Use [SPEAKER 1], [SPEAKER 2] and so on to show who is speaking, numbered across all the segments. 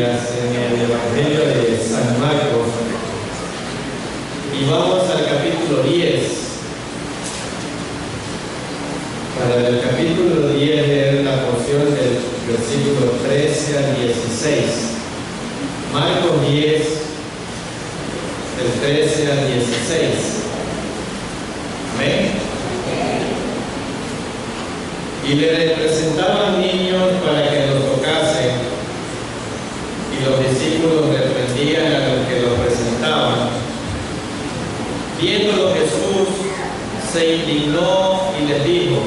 [SPEAKER 1] Biblias en el Evangelio de San Marcos y vamos al capítulo 10. Para el capítulo 10 leer la porción del versículo 13 al 16. Marcos 10, del 13 al 16. Amén. Y le presentaban niños para que los tocasen, y los discípulos reprendían a los que los presentaban. Viéndolo Jesús se indignó y les dijo: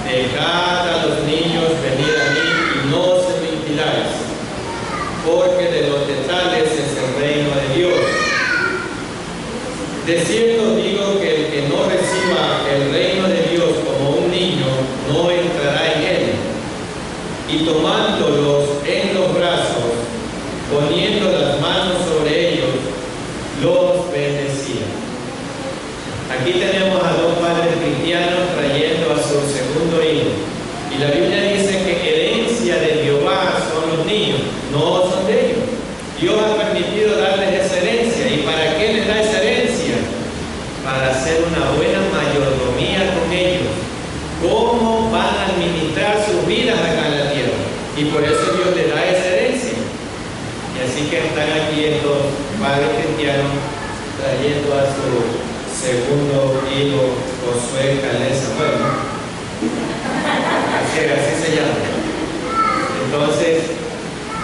[SPEAKER 1] dejad a los niños venir a mí y no se lo impidáis, porque de los de tales es el reino de Dios. De cierto digo que el que no reciba el reino de Dios como un niño no entrará en él. Y tomándolos en los brazos, poniendo las manos sobre ellos, los bendecía. Aquí tenemos a dos padres cristianos trayendo a su segundo hijo. Y la Biblia dice que herencia de Jehová son los niños, no son de ellos. Dios ha permitido darles esa herencia. ¿Y para qué les da esa herencia? Para hacer una buena mayordomía con ellos. ¿Cómo van a administrar sus vidas acá en la tierra? Y por eso Dios les da esa herencia. Y así que están aquí estos padres cristianos trayendo a su segundo hijo, Josué Calés Samuel, ¿no? Así se llama. Entonces,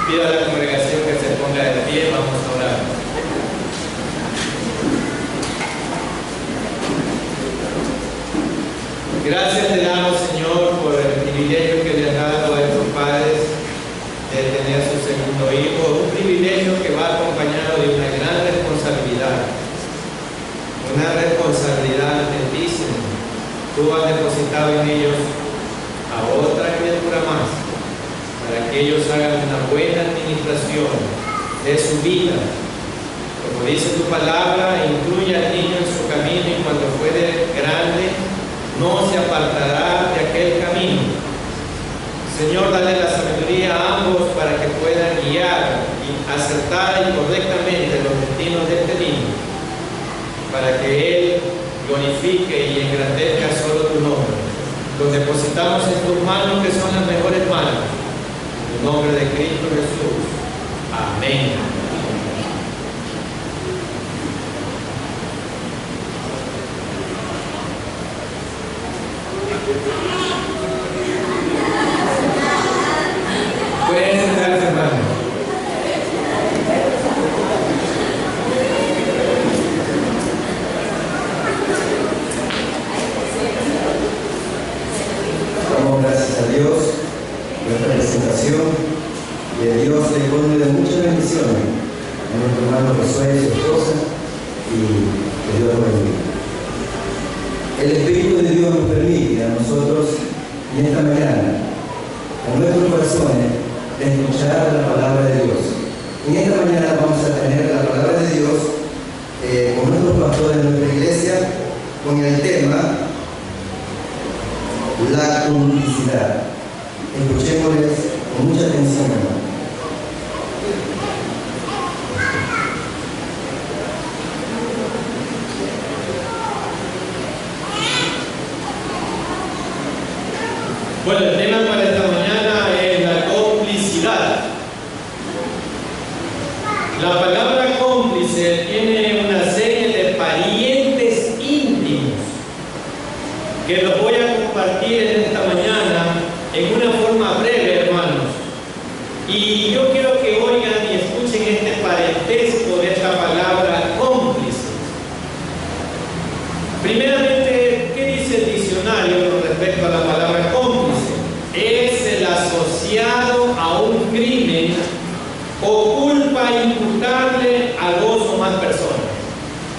[SPEAKER 1] pido a la congregación que se ponga de pie, vamos a orar. Gracias te damos, Señor, por el privilegio que le has dado a estos padres de tener su segundo hijo, un privilegio que va acompañado de una gran responsabilidad altísima. Tú has depositado en ellos a otra criatura más, para que ellos hagan una buena administración de su vida. Como dice tu palabra, incluye al niño en su camino y cuando fuere grande no se apartará de aquel camino. Señor, dale la sabiduría a ambos para que puedan guiar y acertar y correctamente los destinos de este niño, para que Él glorifique y engrandezca solo tu nombre. Los depositamos en tus manos, que son las mejores manos. En el nombre de Cristo Jesús. Amén. Pueden sentarse, hermanos.
[SPEAKER 2] Damos gracias a Dios por esta presentación, y a Dios le pone de muchas bendiciones a nuestro hermano Josué y su esposa, y que Dios lo bendiga. El Espíritu de Dios nos permite a nosotros en esta mañana, con nuestros corazones, escuchar la palabra de Dios. En esta mañana vamos a tener la palabra de Dios con nuestros pastores de nuestra iglesia, con el tema la complicidad. Escuchémosles con mucha atención, hermano.
[SPEAKER 1] Bueno, el tema para esta mañana es la complicidad. La palabra cómplice tiene una serie de parientes íntimos que los voy a compartir en esta mañana en una forma breve, hermanos. Y yo quiero que oigan y escuchen este parentesco de esta palabra cómplice. Primeramente, ¿qué dice el diccionario con respecto a la palabra cómplice? Es el asociado a un crimen o culpa imputable a dos o más personas.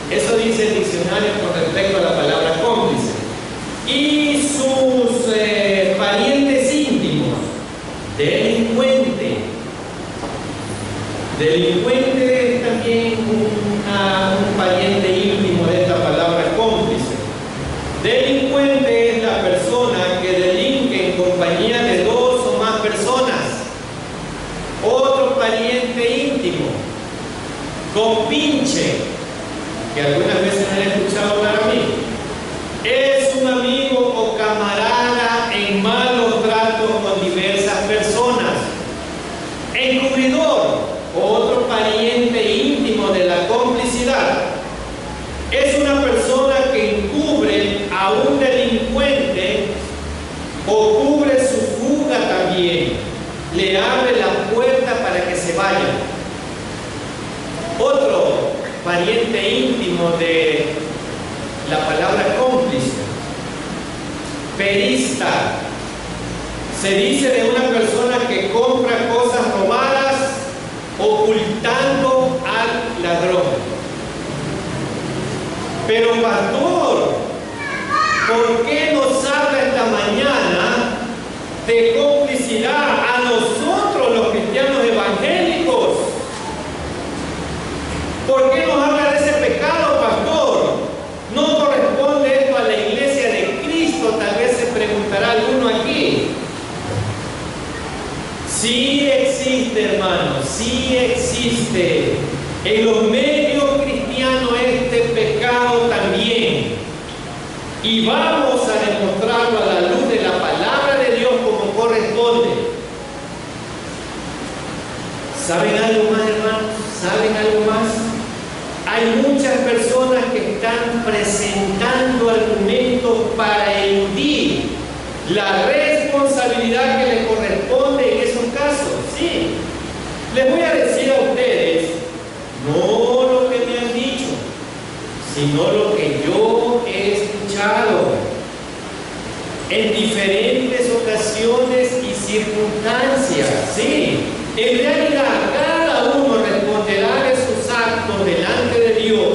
[SPEAKER 1] Eso dice el diccionario con respecto a la palabra cómplice. Y sus parientes íntimos: delincuente. Delincuente es también un pariente íntimo de esta palabra cómplice. Delincuente es la persona que delinque en compañía de dos o más personas. Otro pariente íntimo, compinche, que algunas veces me han escuchado hablar a mí, es un amigo o camarada en malos tratos con diversas personas. Encubridor, otro pariente íntimo de la complicidad, es una persona que encubre a un delincuente o cubre su fuga también, le abre la puerta para que se vaya. Otro pariente íntimo de la palabra cómplice, perista, se dice de una persona que compra cosas robadas ocultando al ladrón. Pero pastor, ¿por qué nos habla esta mañana de complicidad a nosotros los cristianos evangélicos? ¿Por qué nos habla de ese pecado, pastor? ¿No corresponde esto a la iglesia de Cristo? Tal vez se preguntará alguno aquí. Sí existe, hermanos, sí existe. En los medios cristianos este pecado también. Y vamos a demostrarlo a la luz de la palabra de Dios como corresponde. ¿Saben algo más, hermanos? ¿Saben algo más? Hay muchas personas que están presentando argumentos para eludir la responsabilidad que les corresponde en esos casos. Sí, les voy a decir a ustedes, no lo que me han dicho, sino lo que yo he escuchado en diferentes ocasiones y circunstancias. Sí, en realidad cada uno responderá de sus actos delante de Dios.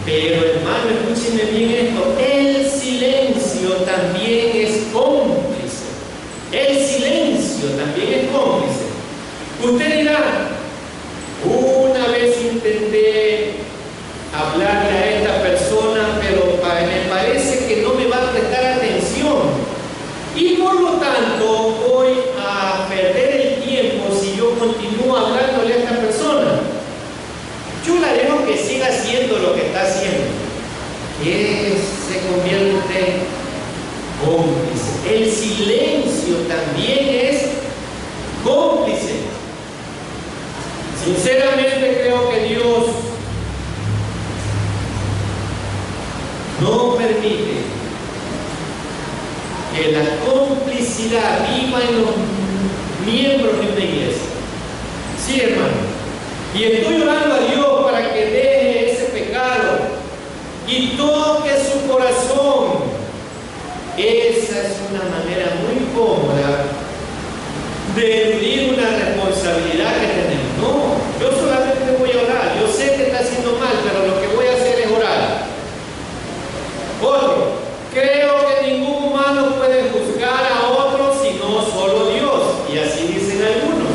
[SPEAKER 1] Pero hermano, escúchenme bien esto, el silencio también es cómplice. El silencio también es cómplice. Usted dirá, una vez intenté hablarle a esta persona, pero me parece que no me va a prestar atención. Y por lo tanto voy a perder el tiempo si yo continúo hablándole a esta persona. Yo la dejo que siga haciendo lo que está haciendo. Que se convierte cómplice. El silencio también es cómplice. Sinceramente creo que Dios no permite que la complicidad viva en los miembros de una iglesia. Sí, hermano. Y estoy orando a Dios para que deje ese pecado y toque su corazón. Esa es una manera muy cómoda de eludir una responsabilidad que tenemos. No, yo solamente voy a orar. Yo sé que está haciendo mal, pero lo que voy a hacer es orar. Otro, creo que ningún humano puede juzgar a otro sino solo Dios. Y así dicen algunos.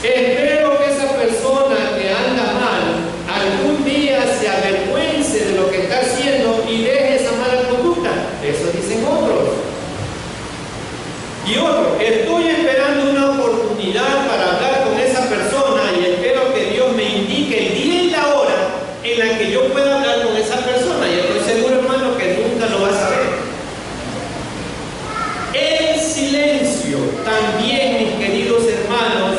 [SPEAKER 1] Espero que esa persona que anda mal algún día se avergüence de lo que está haciendo y deje esa mala conducta. Eso dicen otros. Y otro, estoy esperando una oportunidad para hablar con esa persona y espero que Dios me indique el día y la hora en la que yo pueda hablar con esa persona. Y estoy seguro, hermano, que nunca lo vas a saber. El silencio también, mis queridos hermanos,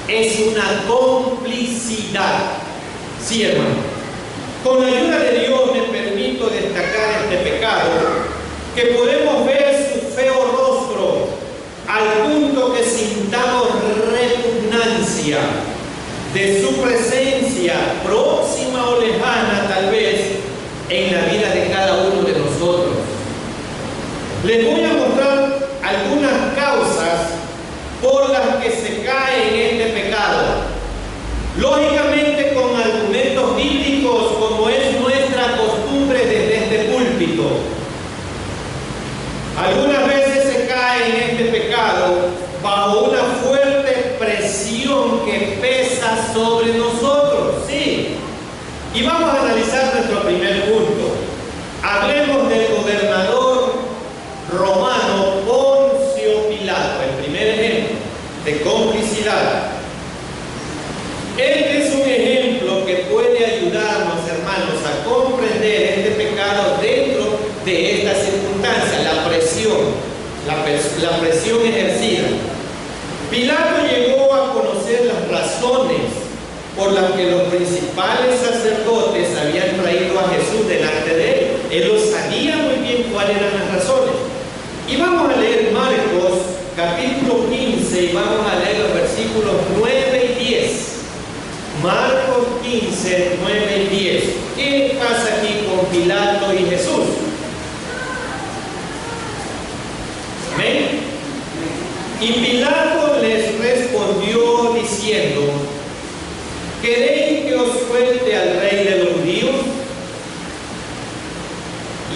[SPEAKER 1] es una complicidad. Sí, hermano. Con la ayuda de Dios me permito destacar este pecado, que podemos ver su feo rostro al punto que sintamos repugnancia de su presencia, próxima o lejana tal vez, en la vida de cada uno de nosotros. Les voy a mostrar algunas causas por las que se cae en este pecado. Lógicamente con argumentos bíblicos, como es nuestra costumbre desde este púlpito. Algunas veces se cae en este pecado bajo una fuerte presión que pesa sobre nosotros. Sí. Y vamos a analizar nuestro primer punto. Hablemos del gobernador romano Poncio Pilato, el primer ejemplo de complicidad. Este es un ejemplo que puede ayudarnos, hermanos, a comprender este pecado dentro de esta circunstancia, la presión ejercida. Pilato llegó a conocer las razones por las que los principales sacerdotes habían traído a Jesús delante de él. Él lo sabía muy bien cuáles eran las razones. Y vamos a leer Marcos capítulo 15 y vamos a leer los versículos 9 y 10. Marcos 15, 9 y 10. ¿Qué pasa aquí con Pilato y Jesús? Amén. Y Pilato les respondió diciendo: ¿queréis que os suelte al rey de los judíos?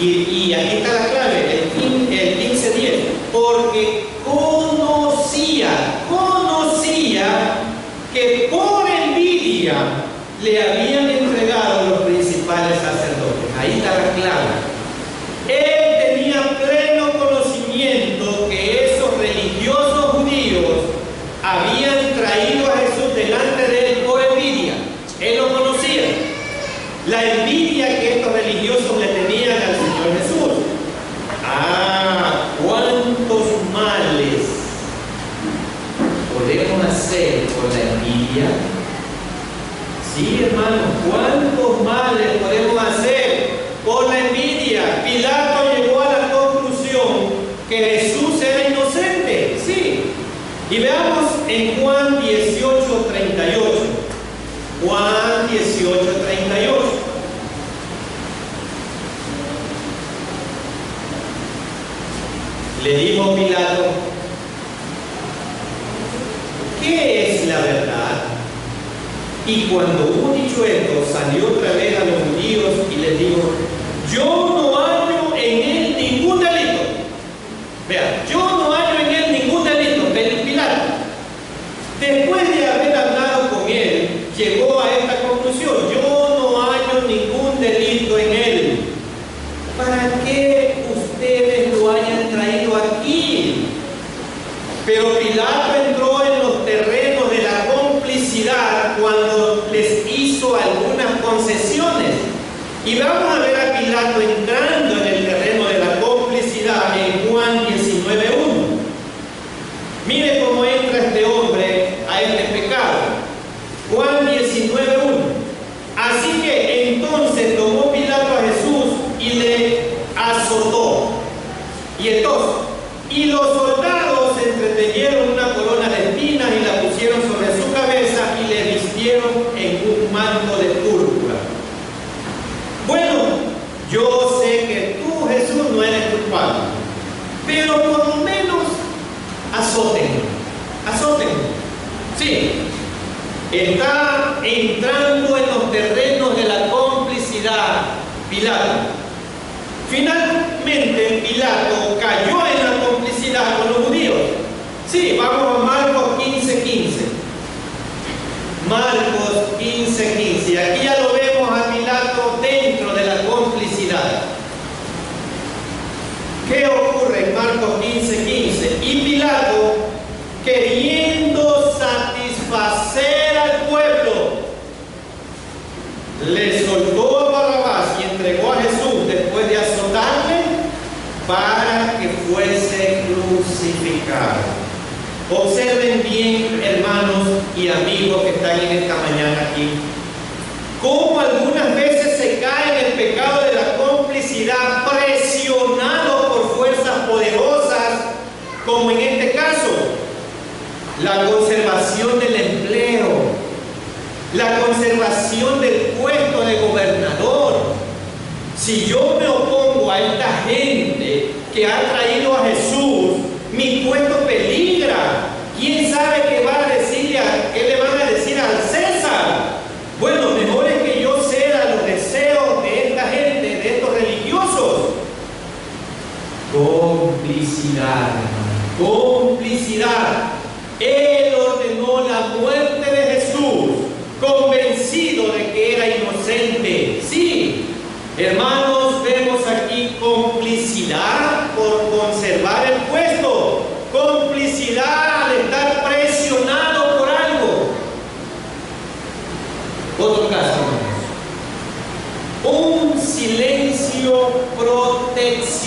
[SPEAKER 1] Y aquí está la clave, el 15:10. Porque conocía que por envidia le habían entregado los principales sacerdotes. Ahí está la clave. Él tenía pleno conocimiento que esos religiosos judíos habían traído a Jesús delante de él por envidia. Él lo conocía. La envidia que estos religiosos le tenían al Señor Jesús. ¿Cuántos males podemos hacer por la envidia? Sí, hermanos, ¿cuántos males podemos hacer por la envidia? Pilato llegó a la conclusión que Jesús era inocente. Sí. Y veamos en Juan 18:38. Juan 18:38. Le dijo Pilato: ¿qué es la verdad? Y cuando hubo dicho esto, salió otra vez a los judíos y les dijo: yo no hallo en él ningún delito. Vean, yo no hallo en él ningún delito. Pilato, después de haber hablado con él, llegó a esta conclusión: yo no hallo ningún delito en él. ¿Para qué ustedes lo hayan traído aquí? Pero Pilato entró en los terrenos de la complicidad cuando les hizo algunas concesiones. Y vamos a ver a Pilato entrando en el terreno de la complicidad en Juan 19:1. Mire cómo entra este hombre a este pecado. Juan 19:1. Así que entonces tomó Pilato a Jesús y le azotó. Y los soldados entretejeron una corona de espinas y la pusieron sobre su cabeza y le vistieron en un manto de púrpura. Bueno, yo sé que tú, Jesús, no eres culpable, pero por lo menos azótenlo. Sí, está entrando en los terrenos de la complicidad Pilato. Finalmente Pilato cayó en la complicidad con los judíos. Sí, vamos a Marcos 15:15. Marcos 15:15. Aquí ya lo vemos a Pilato dentro de la complicidad. ¿Qué ocurre en Marcos 15:15? Y Pilato, queriendo satisfacer al pueblo, le soltó a Barrabás y entregó a Jesús después de azotarle para que fuese crucificado. Observen bien, hermanos y amigos que están en esta mañana aquí, cómo algunas veces se cae en el pecado de la complicidad presionado por fuerzas poderosas, como en este caso, la conservación del empleo, la conservación del puesto de gobernador. Si yo me opongo a esta gente que ha traído a Jesús, mi puesto peligra. ¿Quién sabe qué va a decirle qué le van a decir al César? Bueno, mejor es que yo ceda los deseos de esta gente, de estos religiosos. Complicidad, complicidad. Él ordenó la muerte de Jesús, convencido de que era inocente. Sí, hermanos, vemos aquí complicidad por conservar el puesto,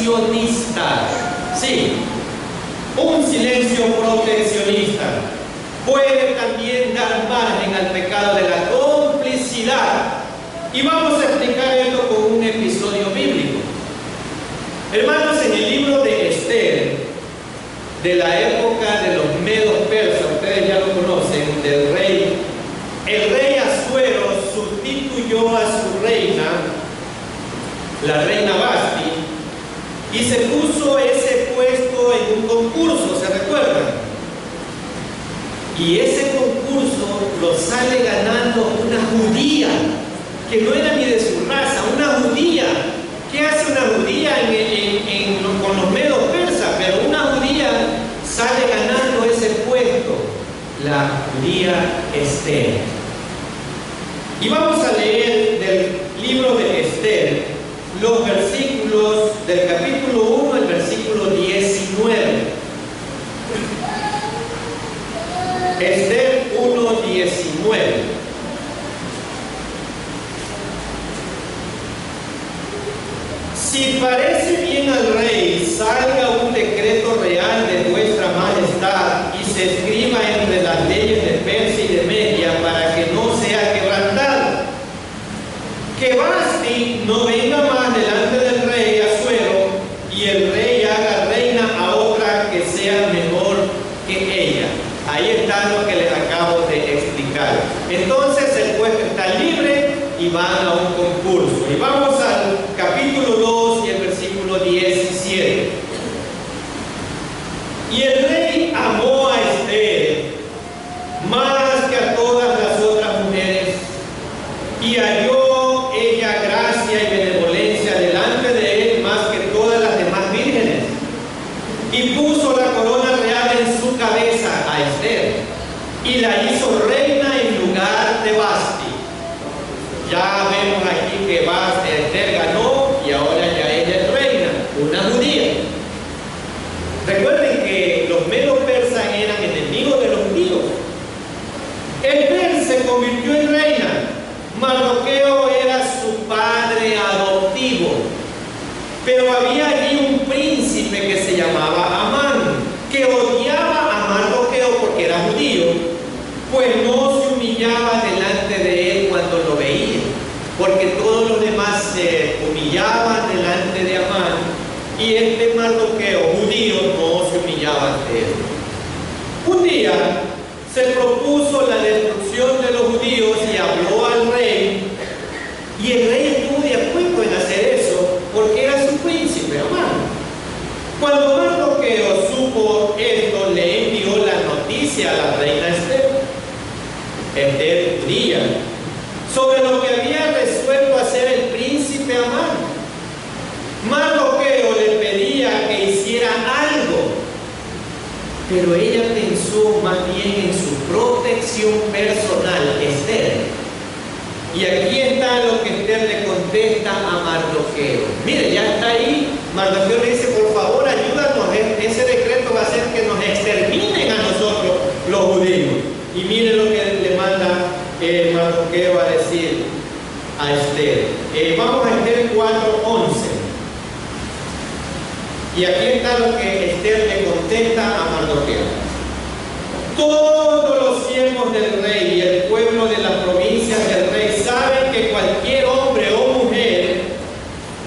[SPEAKER 1] proteccionista. Sí, un silencio proteccionista puede también dar margen al pecado de la complicidad. Y vamos a explicar esto con un episodio bíblico. Hermanos, en el libro de Esther, de la época de los medos persas, ustedes ya lo conocen, el rey Asuero sustituyó a su reina, la reina Vasti, y se puso ese puesto en un concurso, ¿se recuerdan? Y ese concurso lo sale ganando una judía, que no era ni de su raza, una judía. ¿Qué hace una judía con los medos persas? Pero una judía sale ganando ese puesto, la judía Esther. Y vamos a leer del libro de Esther los versículos del capítulo 1 al versículo 19. Esther 1:19. Si parece bien al rey, salga un decreto real de vuestra majestad y se escriba entre las leyes de Persia y de Media para que no sea quebrantado. Que Vasti no venga más delante del rey Asuero y el rey haga reina a otra que sea mejor que ella. Ahí está lo que les acabo de explicar. Entonces el puesto está libre y van a un concurso. Y vamos al capítulo 2 y el versículo 17. Y el rey amó a Esther más que a todas las otras mujeres, y halló ella gracia y benevolencia delante de él más que todas las demás vírgenes, y puso la corona real en su cabeza a Esther, y la hizo reina en lugar de Vasti. Ya vemos aquí que Esther ganó y ahora ya ella es reina, una judía. Recuerden que los medos persas eran enemigos de los judíos. Esther se convirtió en reina. Mardoqueo era su padre adoptivo, pero había allí un príncipe que se llamaba Amán, que odiaba a Mardoqueo porque era judío, pues no se humillaba delante de él cuando lo veía, porque todos los demás se humillaban delante de Amán, y este Mardoqueo judío no se humillaba ante él. Un día se propuso la destrucción de los judíos y habló al rey, y el rey estuvo de acuerdo en hacer eso porque era su príncipe Amán. Cuando Mardoqueo supo esto, le envió la noticia a la reina Esther judía, sobre lo que había resuelto hacer el príncipe Amán. Mardoqueo le pedía que hiciera algo, pero ella pensó más bien en su protección personal, Esther. Y aquí está lo que Esther le contesta a Mardoqueo. Mire, ya está ahí. Mardoqueo le dice, por favor, ayúdanos. Ese decreto va a hacer que nos exterminen a nosotros los judíos. Y mire lo que le manda Mardoqueo a decir a Esther. Vamos a Esther 4:11. Y aquí está lo que Esther le contesta a Mardoqueo. Todos los siervos del rey y el pueblo de las provincias del rey saben que cualquier hombre o mujer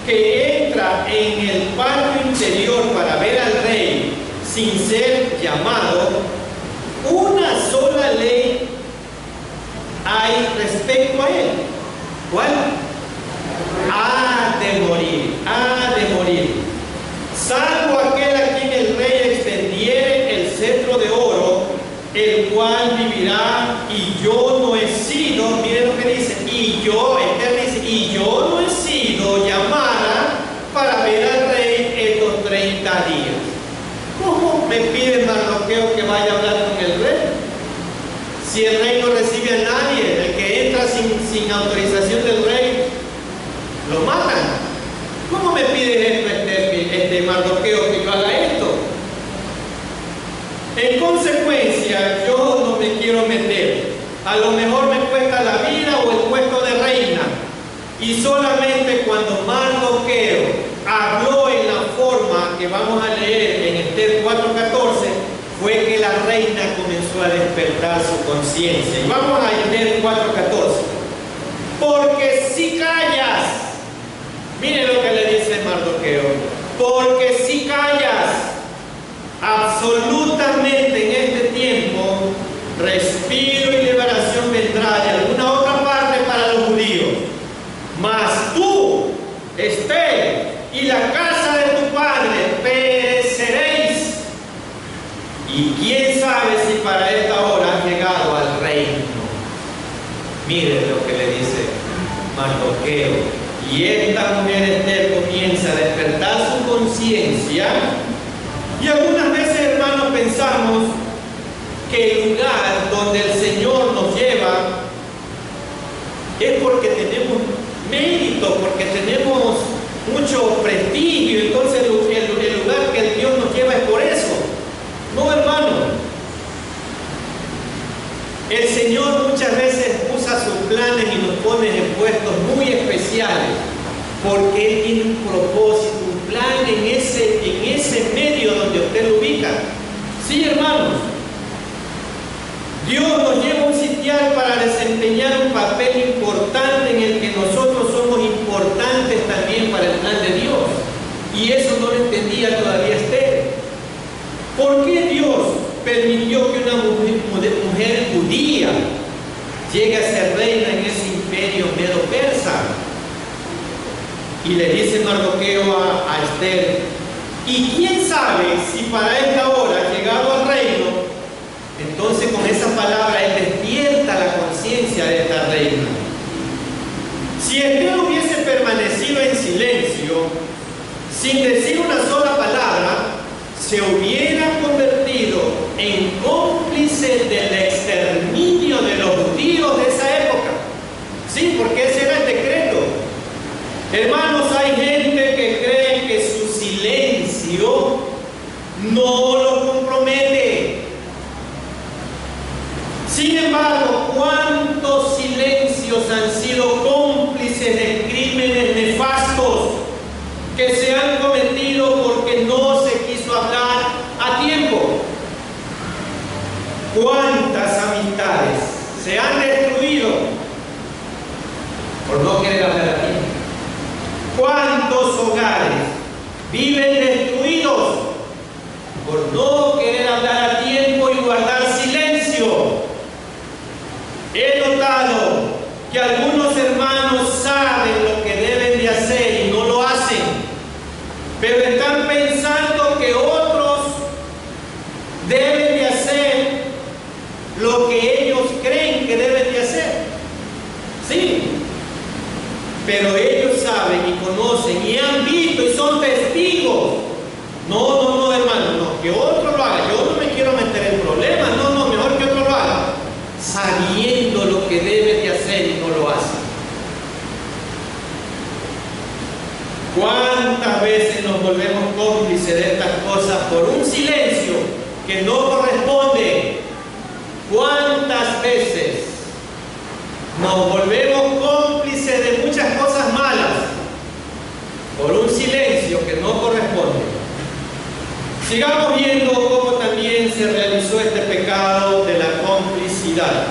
[SPEAKER 1] que entra en el patio interior para ver al rey sin ser llamado, una sola ley hay respecto a él. ¿Cuál? Ha de morir. Salvo aquel a quien el rey extendiere el cetro de oro, el cual vivirá, y yo no he sido, miren lo que dice, y yo no he sido llamada para ver al rey estos 30 días. ¿Cómo me pide Mardoqueo que vaya a hablar con el rey? Si el rey no recibe a nadie, el que entra sin autorización del rey, lo matan. ¿Cómo me pide esto Mardoqueo que yo haga esto? En consecuencia, yo no me quiero meter. A lo mejor me cuesta la vida o el puesto de reina. Y solamente cuando Mardoqueo habló en la forma tema que vamos a leer en Esther 4:14 fue que la reina comenzó a despertar su conciencia. Y vamos a Esther 4:14. Porque si callas, mire lo que le dice Mardoqueo, porque si callas, absolutamente en este tiempo, respiro y liberación vendrá de alguna otra parte para los judíos. Mas tú, Esther, y la casa de tu padre pereceréis. Y quién sabe si para esta hora han llegado al reino. Miren lo que le dice Mardoqueo. Y esta mujer Esther comienza a despertar su conciencia. Y algunas veces, hermanos, pensamos que el lugar donde el Señor nos lleva es porque tenemos mérito, porque tenemos mucho prestigio. Entonces el lugar que Dios nos lleva es por eso. No, hermano. El Señor muchas veces usa sus planes y nos pone en puestos muy especiales, porque Él tiene un propósito, un plan en ese medio donde usted lo ubica. Sí, hermanos. Dios nos lleva a un sitial para desempeñar un papel importante en el que nosotros somos importantes también para el plan de Dios. Y eso no lo entendía todavía Esther. ¿Por qué Dios permitió que una mujer judía llegue a ser reina en ese imperio medo-persa? Y le dice Mardoqueo a Esther, y quién sabe si para esta hora, llegado al reino, entonces con esa palabra él despierta la conciencia de esta reina. Si Esther hubiese permanecido en silencio, sin decir una sola palabra, se hubiera convertido en cómplice del exterminio de los judíos de esa época. Sí, porque ese era el decreto. Hermanos, hay gente que cree que su silencio no lo compromete. Sin embargo, ¿cuántos silencios han sido cómplices de crímenes nefastos que se han cometido porque no se quiso hablar a tiempo? ¿Cuántas amistades se han destruido por no querer hablar a tiempo? ¿Cuántos hogares viven destruidos por no querer hablar a tiempo y guardar silencio? He notado que algunos hermanos saben lo que deben de hacer y no lo hacen, pero están pensando que otros deben de hacer lo que ellos creen que deben de hacer. Sí, pero ellos saben y conocen y han visto y son testigos. No, hermano, no, que otro lo haga. Yo no me quiero meter en problemas. No, mejor que otro lo haga, sabiendo lo que debe de hacer y no lo hace. ¿Cuántas veces nos volvemos cómplices de estas cosas por un silencio que no corresponde? ¿Cuántas veces nos volvemos cómplices de muchas cosas malas por un silencio que no corresponde? Sigamos viendo cómo también se realizó este pecado de la complicidad.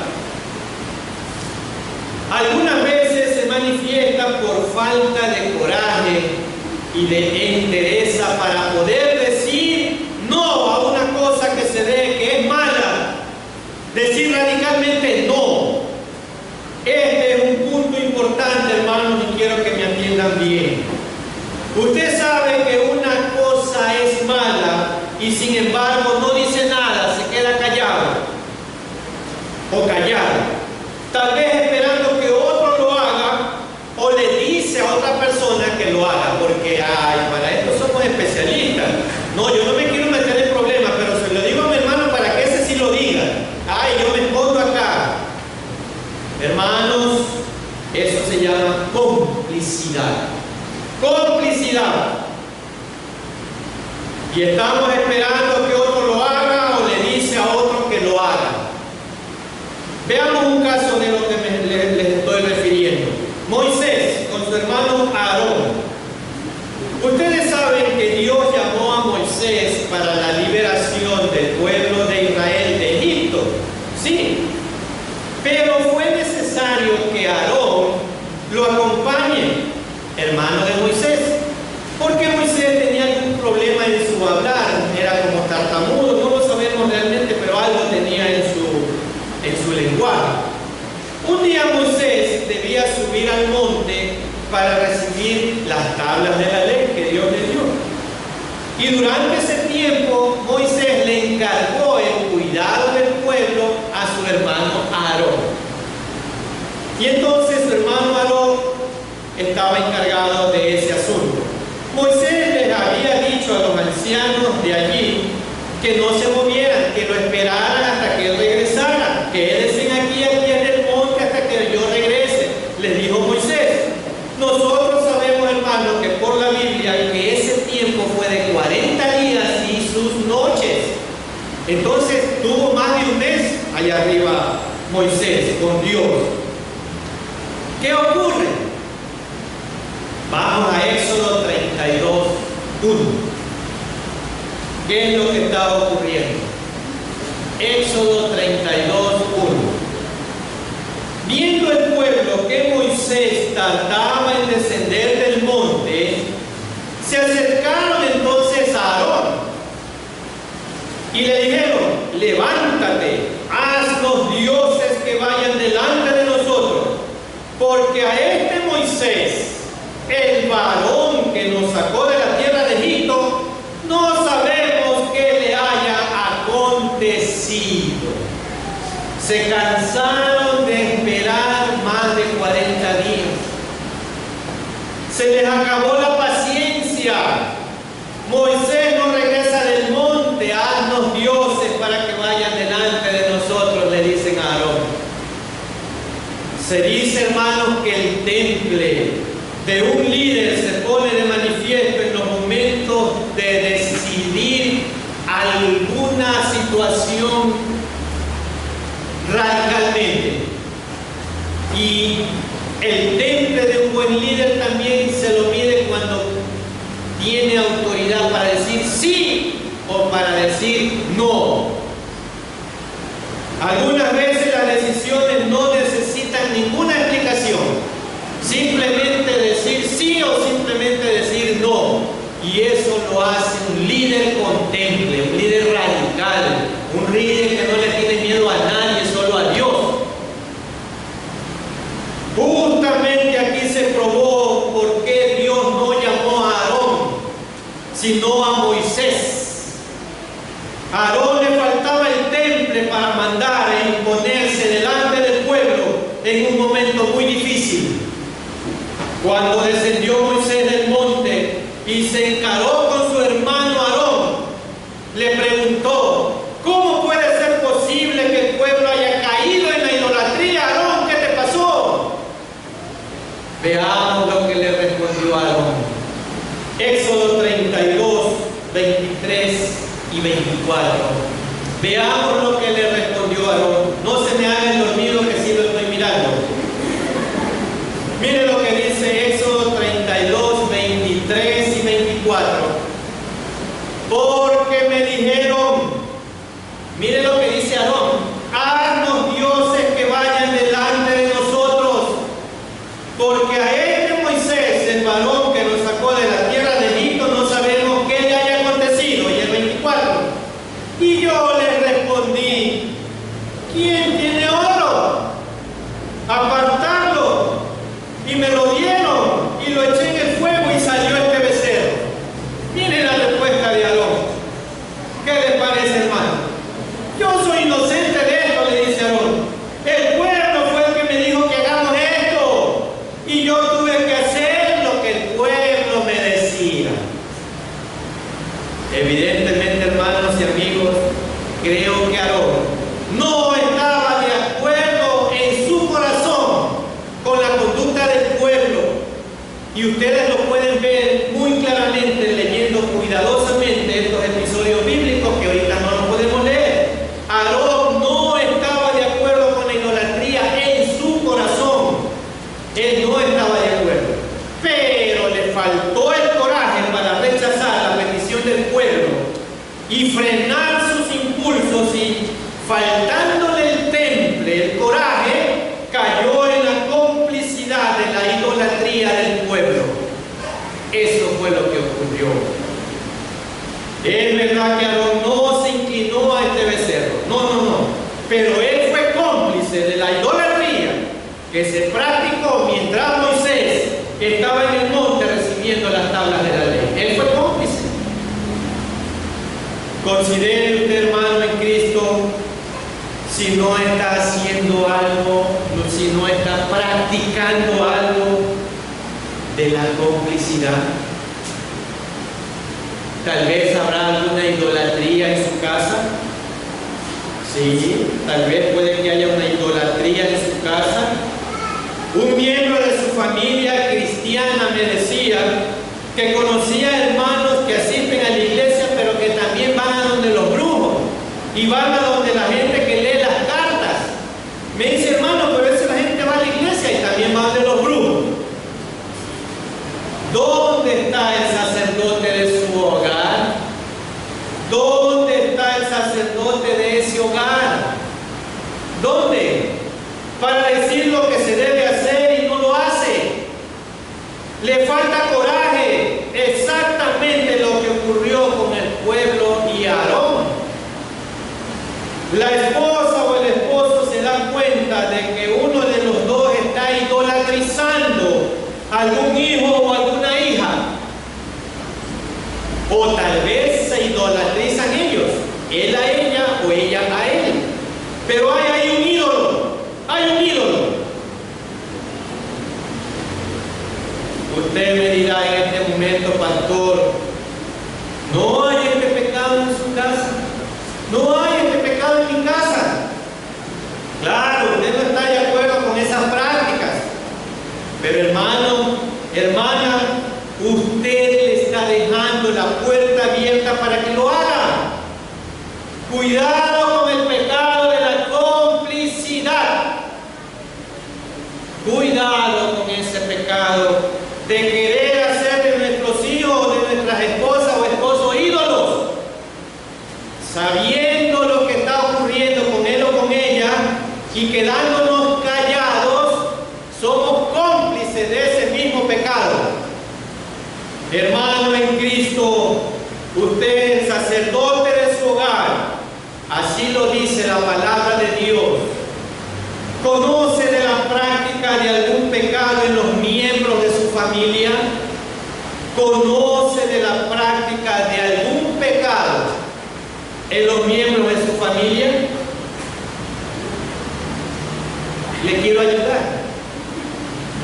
[SPEAKER 1] Algunas veces se manifiesta por falta de coraje y de entereza para poder decir no a una cosa que se ve que es mala. Decir radicalmente no. Este es un punto importante, hermanos, y quiero que me atiendan bien. Usted sabe que una cosa es mala y sin embargo no dice nada, se queda callado o callado, tal vez esperando que otro lo haga, o le dice a otra persona que lo haga, porque para esto somos especialistas. No, yo no me quiero meter en problemas, pero se lo digo a mi hermano para que ese sí lo diga. Yo me escondo acá. Hermanos, eso se llama complicidad. Complicidad. Y estamos esperando que otro lo haga o le dice a otro que lo haga. Veamos un caso de lo que les estoy refiriendo. Moisés con su hermano Aarón. Ustedes saben que Dios llamó a necesario que Aarón lo acompañe, hermano de Moisés, porque Moisés tenía algún problema en su hablar, era como tartamudo, no lo sabemos realmente, pero algo tenía en su lenguaje. Un día Moisés debía subir al monte para recibir las tablas de la ley que Dios le dio. Y durante ese tiempo Moisés le encargó el cuidado del pueblo a su hermano Aarón. Y entonces su hermano Aarón estaba encargado de ese asunto. Moisés les había dicho a los ancianos de allí que no se movieran, que lo esperaran hasta que él regresara. Quédense aquí al pie del monte hasta que yo regrese, les dijo Moisés. Nosotros sabemos, hermanos, que por la Biblia que ese tiempo fue de 40 días y sus noches. Entonces tuvo más de un mes allá arriba Moisés con Dios. ¿Qué ocurre? Vamos a Éxodo 32, 1. ¿Qué es lo que está ocurriendo? Éxodo 32, 1. Viendo el pueblo que Moisés tardaba en descender del monte, se acercaron entonces a Aarón y le dijeron: levántate, haznos dioses que vayan delante de nosotros, porque a este Moisés, el varón que nos sacó de la tierra de Egipto, no sabemos qué le haya acontecido. Se cansaron de esperar más de 40 días. Se les acabó la paciencia. Moisés no regresa del monte, haznos dioses para que vayan delante de nosotros, le dicen a Aarón. Se dice, hermanos, que el temple de un líder se pone de manifiesto en los momentos de decidir alguna situación radicalmente. Y el temple de un buen líder también se lo mide cuando tiene autoridad para decir sí o para decir no. Algunas veces las decisiones no necesitan ninguna explicación, simplemente decir sí o simplemente decir no, y eso lo hace un líder con temple, un líder radical, un líder que no le tiene miedo a nadie, solo a Dios. Justamente aquí se probó por qué Dios no llamó a Aarón, sino a Moisés. A Aarón le faltaba el temple para mandar e imponerse delante del pueblo en un momento muy difícil. Cuando descendió Moisés del monte y se encaró con su hermano Aarón, le preguntó: ¿cómo puede ser posible que el pueblo haya caído en la idolatría? Aarón, ¿qué te pasó? Veamos lo que le respondió Aarón. Éxodo 32, 23 y 24. Veamos lo que le respondió Aarón. No se me haga el dormido, que sí lo estoy mirando. Mire lo que dice Éxodo 32, 23 y 24. Porque me dijeron, mire lo que dice Aarón: haznos dioses que vayan delante de nosotros, porque a este Moisés, el varón que nos sacó de la tierra de Egipto, no sabemos qué le haya acontecido. Y el 24. Y yo les respondí: ¿quién tiene oro? Apartarlo. Y me lo dieron y lo eché en el fuego y salió este becerro. Miren la respuesta de Aarón. ¿Qué les parece, hermano? Yo soy inocente de esto, le dice Aarón. El pueblo fue el que me dijo que hagamos esto, y yo tuve que hacer lo que el pueblo me decía. Evidentemente, hermanos y amigos, creo que Aarón no estaba de acuerdo en su corazón con la conducta del pueblo, y ustedes lo pueden ver muy claramente leyendo cuidadosamente estos episodios bíblicos que ahorita no los podemos leer. Aarón no estaba de acuerdo con la idolatría en su corazón, él no estaba de acuerdo, pero le faltó el coraje para rechazar la petición del pueblo y frenar sus impulsos, y faltándole el temple, el coraje, cayó en la que se practicó mientras Moisés estaba en el monte recibiendo las tablas de la ley. Él fue cómplice. Considere usted, hermano en Cristo, si no está haciendo algo, si no está practicando algo de la complicidad. Tal vez habrá alguna idolatría en su casa. Sí, tal vez puede que haya una idolatría en su casa. Un miembro de su familia cristiana me decía que conocía hermanos que asisten a la iglesia, pero que también van a donde los brujos y van a donde la gente que lee las cartas. Me dice, hermano, pero eso la gente va a la iglesia y también va donde los brujos. ¿Dónde está el sacerdote de su hogar? ¿Dónde está el sacerdote de ese hogar? ¿Dónde? Para decir lo que se debe hacer y no lo hace. Le falta coraje. Exactamente lo que ocurrió con el pueblo y Aarón. La esposa o el esposo se da cuenta de que uno de los dos está idolatrizando a algún hijo o alguna hija. O tal vez se idolatrizan ellos, él a ella o ella a él. Pero hay un ídolo, hay un ídolo. Usted me dirá en este momento, pastor, no hay este pecado en su casa, no hay este pecado en mi casa. Claro, usted no está de acuerdo con esas prácticas, pero hermano, hermana, usted le está dejando la puerta abierta para que lo haga. Cuidado con el pecado de la complicidad. Cuidado con ese pecado de querer hacer de nuestros hijos, de nuestras esposas o esposos ídolos, sabiendo lo que está ocurriendo con él o con ella y quedándonos callados, somos cómplices de ese mismo pecado. Hermano en Cristo, usted es sacerdote de su hogar, así lo dice la palabra de Dios. ¿Conoce de la práctica de algún pecado en los miembros de su familia? ¿Conoce de la práctica de algún pecado en los miembros de su familia? Le quiero ayudar.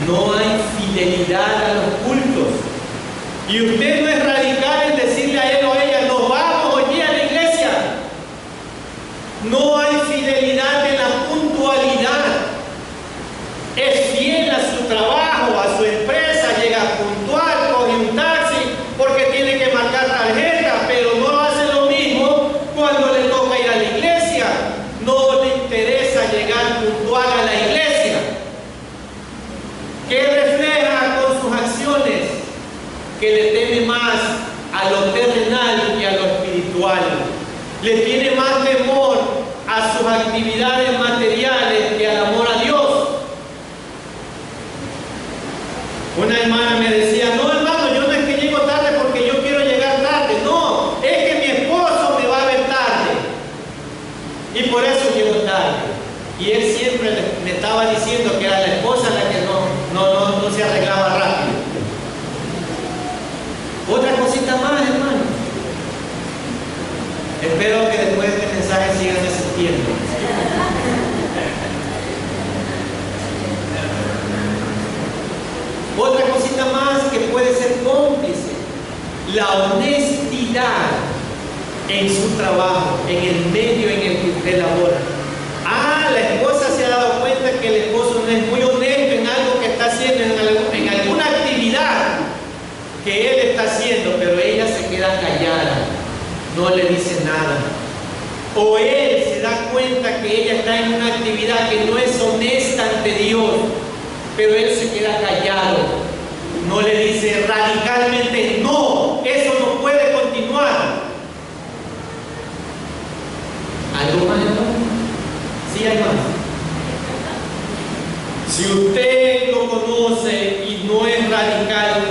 [SPEAKER 1] No hay fidelidad a los cultos. Y usted no es radical en decirle a él o a ella, nos vamos hoy día a la iglesia. No hay fidelidad en la puntualidad. Es fiel a su trabajo, a su empresa, llega puntual, coge un taxi porque tiene que marcar tarjeta, pero no hace lo mismo cuando le toca ir a la iglesia. No le interesa llegar puntual a la iglesia. ¿Qué refleja con sus acciones? Que le teme más a lo terrenal que a lo espiritual. Le tiene más temor a sus actividades materiales que al amor a Dios. Una hermana me decía, no hermano, yo no es que llego tarde porque yo quiero llegar tarde, no, es que mi esposo me va a ver tarde y por eso llego tarde. Y él siempre me estaba diciendo que era la esposa la que no se arreglaba rápido. Otra cosita más, hermano. Espero que después de este mensaje sigan asistiendo. Otra cosita más que puede ser cómplice: la honestidad en su trabajo, en el medio en el que usted labora. La esposa se ha dado cuenta que el esposo no es muy honesto en algo que está haciendo, en alguna actividad que él está haciendo, pero ella se queda callada, no le dice nada. O él se da cuenta que ella está en una actividad que no es honesta ante Dios, pero él se queda callado, no le dice radicalmente, no, eso no puede continuar. ¿Algo más, hermano? Sí, hay más. Si usted lo conoce y no es radical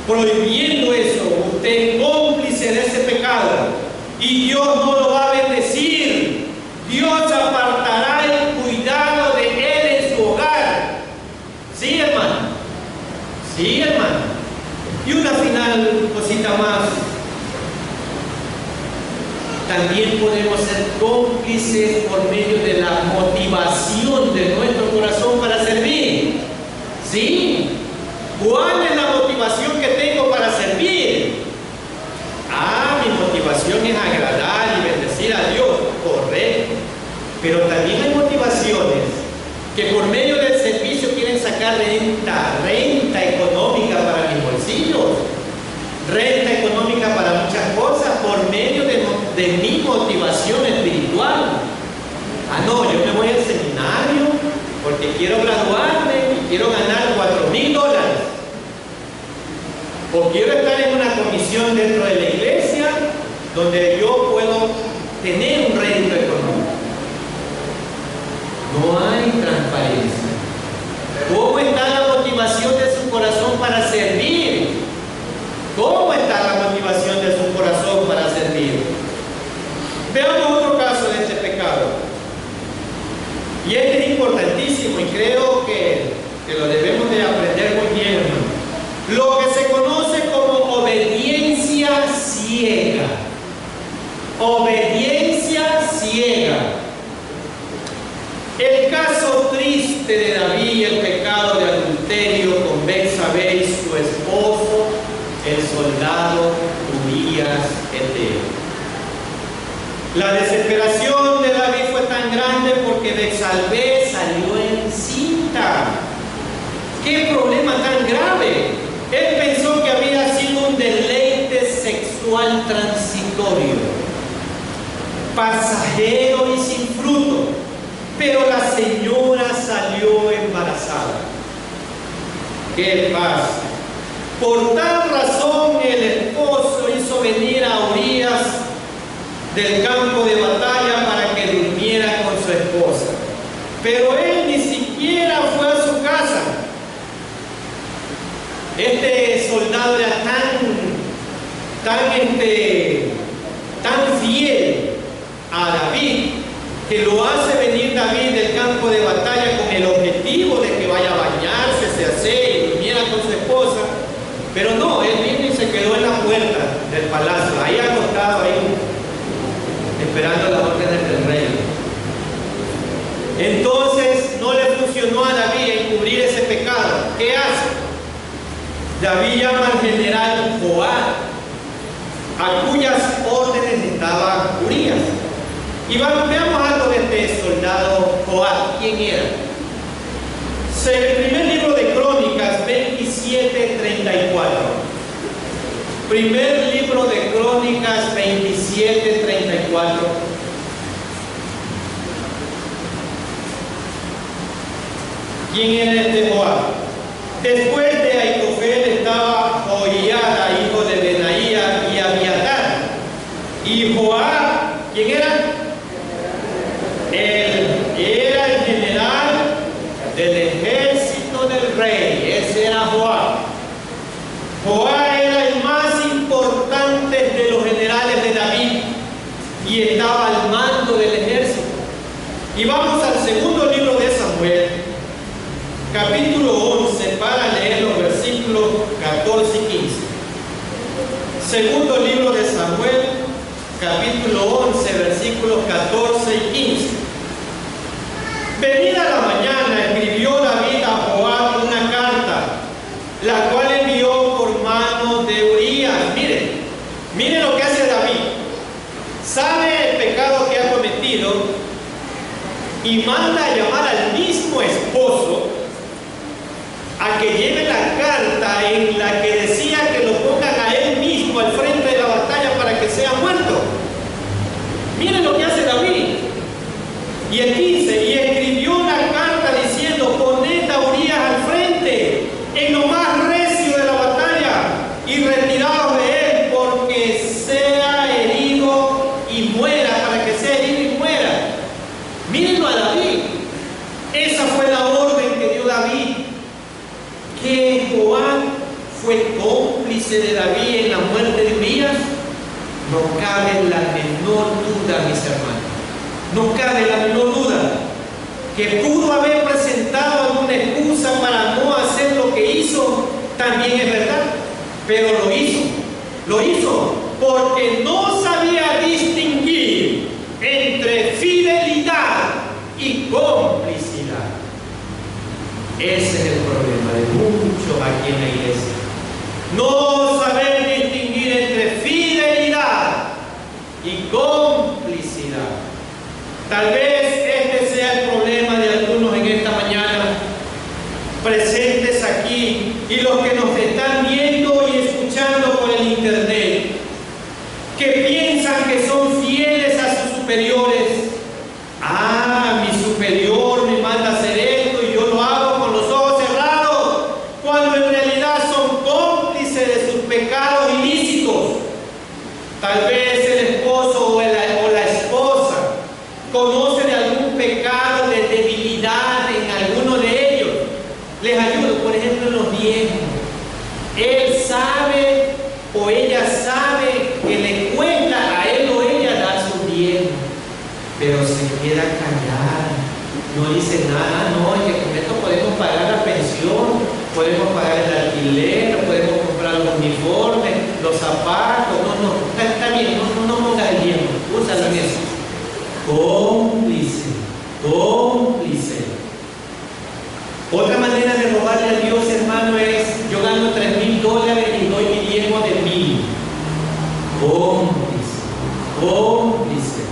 [SPEAKER 1] prohibiendo eso, usted es cómplice de ese pecado y Dios no lo va a bendecir. Dios apartará el cuidado de veces por medio de la motivación de nuestro corazón para servir. ¿Sí? ¿Cuál es la motivación que tengo para servir? Mi motivación es agradar y bendecir a Dios. Correcto. Pero también hay motivaciones que por medio del servicio quieren sacar renta económica para mis bolsillos, renta económica para muchas cosas por medio de mi motivación espiritual. No, yo me voy al seminario porque quiero graduarme y quiero ganar $4,000. O quiero estar en una comisión dentro de la iglesia donde yo puedo tener un rédito económico. No hay transparencia. ¿Cómo está la motivación de su corazón para servir? ¿Cómo está la motivación de su corazón para servir? Veamos otro caso de este pecado. Y este es importantísimo y creo que lo debemos de aprender muy bien, hermano. Lo que se conoce como obediencia ciega. Obediencia ciega. El caso triste de David, el pecado de adulterio con Betsabé y su esposo, el soldado Urías heteo. La desesperación de David fue tan grande porque Betsabé salió encinta. ¡Qué problema tan grave! Él pensó que había sido un deleite sexual transitorio, pasajero y sin fruto, pero la señora salió embarazada. ¡Qué pasa! Por tal razón el esposo hizo venir a Urías del campo de batalla para que durmiera con su esposa, pero él ni siquiera fue a su casa. Este soldado era tan fiel a David que lo hace venir David del campo de batalla con el objetivo de que vaya a bañarse, se asee y durmiera con su esposa. Pero no, él vino y se quedó en la puerta del palacio, ahí acostado, esperando las órdenes del rey. Entonces no le funcionó a David encubrir ese pecado. ¿Qué hace? David llama al general Joab, a cuyas órdenes estaba Urías. Y veamos algo de este soldado Joab. ¿Quién era? El primer libro de Crónicas 27:34. Primer libro de Crónicas 27:34. ¿Quién era este Joab? Después de Ahitofel estaba Joiada, hijo de Benaía, y Abiatar. Y Joab, ¿quién era? Él era el general del ejército del rey. Ese era Joab. Joab era el más importante de los generales de David y estaba al mando del ejército. Y vamos al segundo libro de Samuel, capítulo 11, para leer los versículos 14 y 15. Segundo libro de Samuel, capítulo 11, versículos 14 y 15. Venida la mañana, escribió David a Joab una carta, la cual envió por mano de Urías. Miren lo que hace David. Sabe el pecado que ha cometido y manda a llamar al mismo esposo a que lleve la carta en la que decía que lo pongan a él mismo al frente de la batalla para que sea muerto. Miren lo que hace David. Y el 15, y escribió una carta diciendo: poned a Urías al frente, en lo más recio de la batalla, y retiraos de él, porque sea herido y muera, para que sea herido y muera. Mírenlo a David. Esa fue la orden que dio David. Que Joab fue cómplice de David en la muerte de Urías, no cabe la menor duda, mis hermanos. No cabe la menor duda. Que pudo haber presentado alguna excusa para no hacer lo que hizo, también es verdad, pero lo hizo porque no sabía distinguir entre fidelidad Ese es el problema de muchos aquí en la iglesia. No saber distinguir entre fidelidad y complicidad. Tal vez este sea el problema de algunos en esta mañana presentes aquí y los que nos están viendo y escuchando por el internet, que piensan que son fieles a sus superiores. Ah, mi superior me manda a hacer esto y yo lo hago con los ojos cerrados, cuando en realidad son cómplices de sus pecados ilícitos. Tal vez el esposo o la esposa conoce de algún pecado de debilidad en alguno de ellos. Les ayudo, por ejemplo, en los diezmos. Él sabe o ella sabe que le cuesta a él o ella dar sus diezmos, pero se queda callada, no dice nada. No, es que con esto podemos pagar la pensión, podemos pagar el alquiler, podemos comprar los uniformes, los zapatos. No, está bien, no pongas el diezmo, úsalo en eso. Cómplice. Otra manera de robarle a Dios, hermano, es: yo gano $3,000 y doy mi diezmo de 1,000. Cómplice.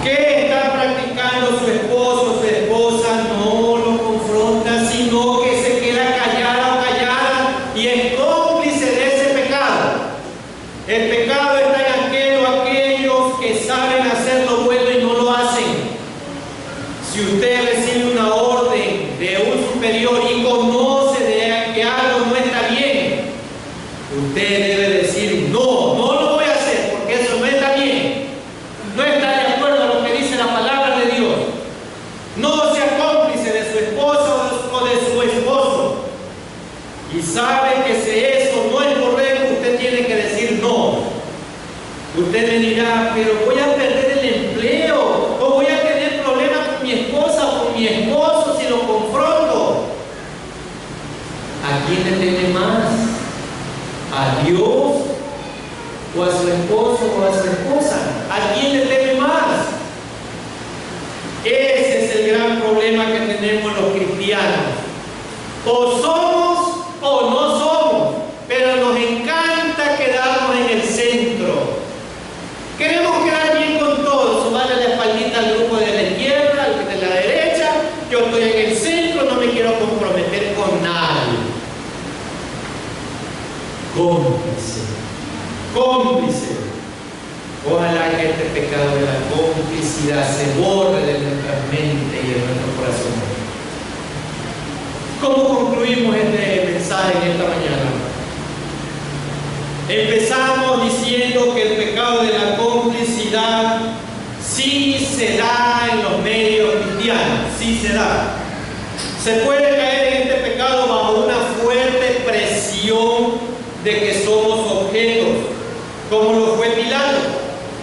[SPEAKER 1] ¿Qué está practicando su esposo o su esposa? No lo confronta, sino que se queda callada o callada y es cómplice de ese pecado. El pecado está en aquellos que saben hacer lo bueno y no lo hacen. Si usted recibe una orden de un superior y conoce de que algo no está bien, usted debe decir: no lo voy a hacer porque eso no está bien, no está de acuerdo a lo que dice la palabra de Dios. No sea cómplice de su esposa o de su esposo, y sabe que si eso no es correcto, usted tiene que decir no. Usted me dirá: pero voy a perder el empleo, o voy a tener problemas con mi esposa o con mi esposo si lo confronto. ¿A quién le teme más? ¿A Dios o a su esposo o a su esposa? ¿A quién le teme más? Ese es el gran problema que tenemos los cristianos. O somos o no somos, pero nos encanta quedarnos en el centro. Queremos quedar bien con todos, sumarle la espaldita al grupo de la izquierda, al de la derecha. Yo estoy en el centro, no me quiero comprometer con nadie. Cómplice. Ojalá que este pecado de la complicidad se borre de nuestra mente y de nuestro corazón. ¿Cómo concluimos este mensaje en esta mañana? Empezamos diciendo que el pecado de la complicidad sí se da en los medios cristianos, sí se da. Se puede caer en este pecado bajo una fuerte presión de que somos objetos, como lo fue Pilato,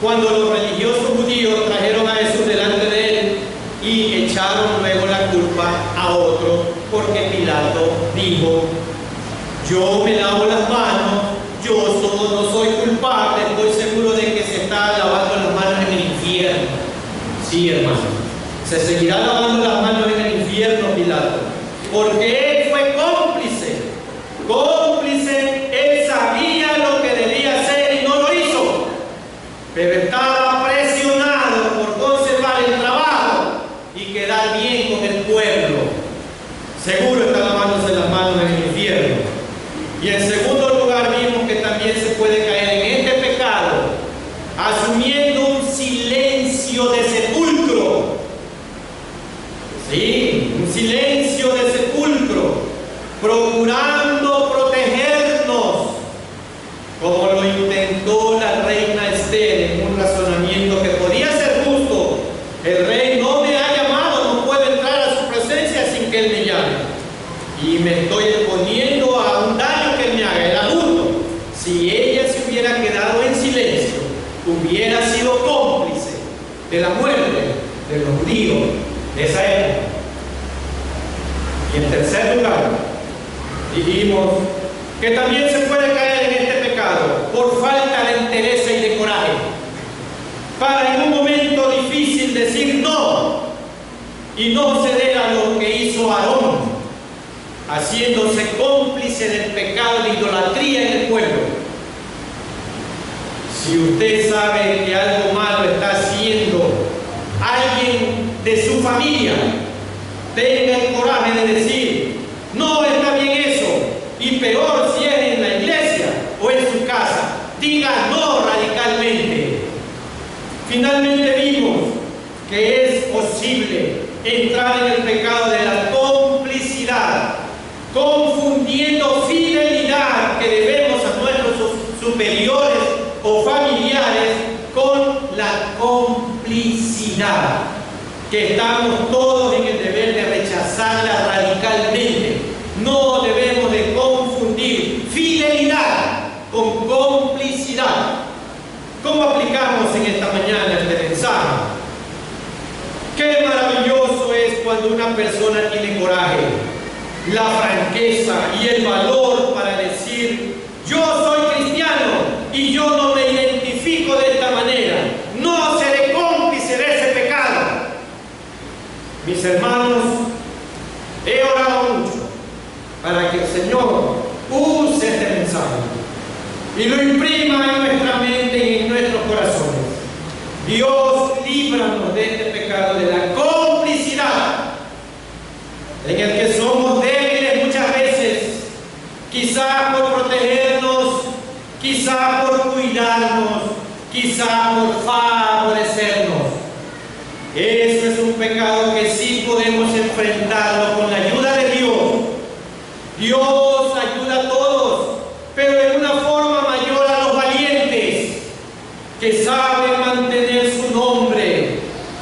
[SPEAKER 1] cuando los religiosos judíos trajeron a Jesús delante de él y echaron luego la culpa a otro, porque Pilato dijo: yo me lavo las manos, yo no soy culpable, estoy seguro de que se está lavando las manos en el infierno. Sí, hermano, se seguirá lavando las manos en el infierno Pilato, porque él fue cómplice. Él sabía lo que debía hacer y no lo hizo, pero estaba presionado por conservar el trabajo y quedar bien con el pueblo. Seguro está lavándose las manos en el infierno. Y en segundo lugar, vimos que también se puede caer en este pecado asumiendo un silencio de sepulcro. Sí, un silencio de sepulcro, procurando protegernos, como lo intentó la reina Esther en un razonamiento que podía ser justo. El rey no me ha llamado, no puedo entrar a su presencia sin que él me llame, y me estoy exponiendo a un daño que él me haga, el abuso. Si ella se hubiera quedado en silencio, hubiera sido cómplice de la muerte de los judíos de esa época. Y en tercer lugar, dijimos que también se puede caer en este pecado por falta de interés y de coraje, para en un momento difícil decir no y no ceder a lo que hizo haciéndose cómplice del pecado de idolatría en el pueblo. Si usted sabe que algo malo está haciendo alguien de su familia, tenga el coraje de decir: no está bien eso, y peor si es en la iglesia o en su casa, diga no radicalmente. Finalmente vimos que es posible entrar en el pecado de la complicidad, confundiendo fidelidad que debemos a nuestros superiores o familiares con la complicidad, que estamos todos en el deber de rechazarla radicalmente. No debemos de confundir fidelidad con complicidad. ¿Cómo aplicamos en esta mañana este mensaje? Qué maravilloso es cuando una persona tiene coraje, la franqueza y el valor para decir: yo soy cristiano y yo no me identifico de esta manera, no seré cómplice de ese pecado. Mis hermanos, he orado mucho para que el Señor use este mensaje y lo imprima en nuestra mente y en nuestros corazones. Dios, líbranos de este pecado de la complicidad, en el que somos débiles muchas veces, quizá por protegernos, quizá por cuidarnos, quizá por favorecernos. Eso es un pecado que sí podemos enfrentarlo con la ayuda de Dios. Dios ayuda a todos, pero en una forma mayor a los valientes, que saben mantener su nombre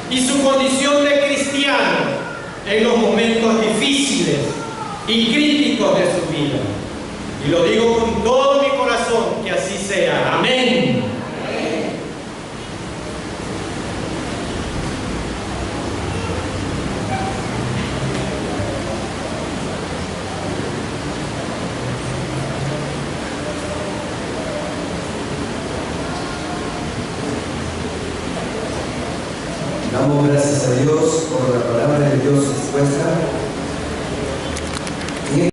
[SPEAKER 1] y su condición de cristiano en los momentos difíciles y críticos de su vida. Y lo digo con todo mi corazón, que así sea. Amén.
[SPEAKER 2] Damos gracias a Dios por la palabra de Dios expuesta.